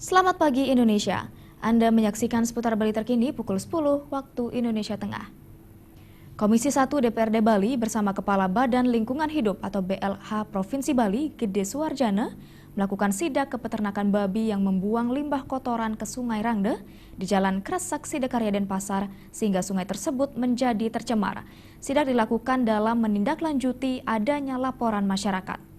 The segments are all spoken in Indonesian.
Selamat pagi Indonesia. Anda menyaksikan seputar Bali terkini pukul 10 waktu Indonesia Tengah. Komisi 1 DPRD Bali bersama Kepala Badan Lingkungan Hidup atau BLH Provinsi Bali, Gede Suwarjana, melakukan sidak ke peternakan babi yang membuang limbah kotoran ke Sungai Rangde di Jalan Kresak Sidakarya Denpasar sehingga sungai tersebut menjadi tercemar. Sidak dilakukan dalam menindaklanjuti adanya laporan masyarakat.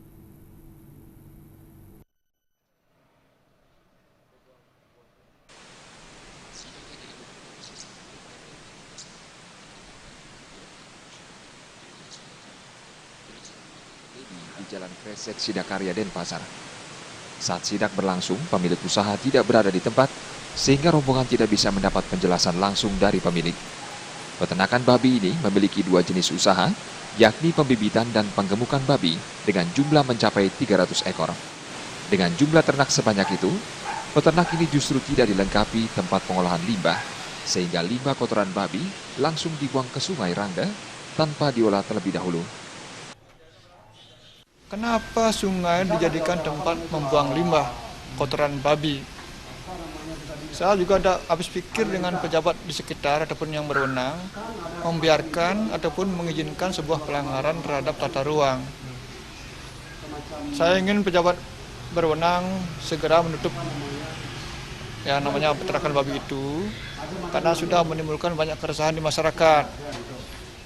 Di Jalan Kresak Sidakarya Denpasar. Saat sidak berlangsung, pemilik usaha tidak berada di tempat, sehingga rombongan tidak bisa mendapat penjelasan langsung dari pemilik. Peternakan babi ini memiliki dua jenis usaha, yakni pembibitan dan penggemukan babi dengan jumlah mencapai 300 ekor. Dengan jumlah ternak sebanyak itu, peternak ini justru tidak dilengkapi tempat pengolahan limbah, sehingga limbah kotoran babi langsung dibuang ke Sungai Rangde tanpa diolah terlebih dahulu. Kenapa sungai dijadikan tempat membuang limbah kotoran babi? Saya juga ada habis pikir dengan pejabat di sekitar ataupun yang berwenang membiarkan ataupun mengizinkan sebuah pelanggaran terhadap tata ruang. Saya ingin pejabat berwenang segera menutup namanya peternakan babi itu karena sudah menimbulkan banyak keresahan di masyarakat.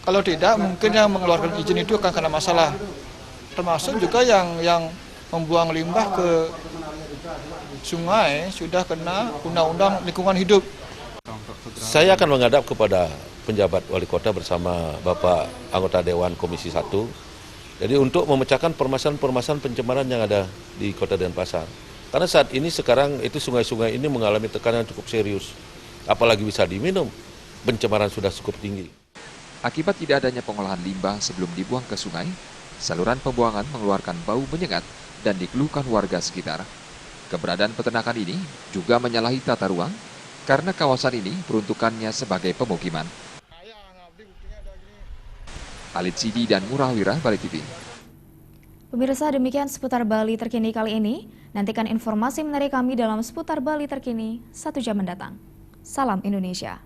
Kalau tidak, mungkin yang mengeluarkan izin itu akan kena masalah. Termasuk juga yang membuang limbah ke sungai sudah kena Undang-Undang Lingkungan Hidup. Saya akan menghadap kepada penjabat wali kota bersama Bapak anggota Dewan Komisi 1. Jadi untuk memecahkan permasalahan-permasalahan pencemaran yang ada di Kota Denpasar. Karena saat ini sekarang itu sungai-sungai ini mengalami tekanan cukup serius. Apalagi bisa diminum, pencemaran sudah cukup tinggi. Akibat tidak adanya pengolahan limbah sebelum dibuang ke sungai, saluran pembuangan mengeluarkan bau menyengat dan dikeluhkan warga sekitar. Keberadaan peternakan ini juga menyalahi tata ruang karena kawasan ini peruntukannya sebagai pemukiman. Alid Sidi dan Murahwirah, Bali TV. Pemirsa, demikian seputar Bali terkini kali ini. Nantikan informasi menarik kami dalam seputar Bali terkini 1 jam mendatang. Salam Indonesia.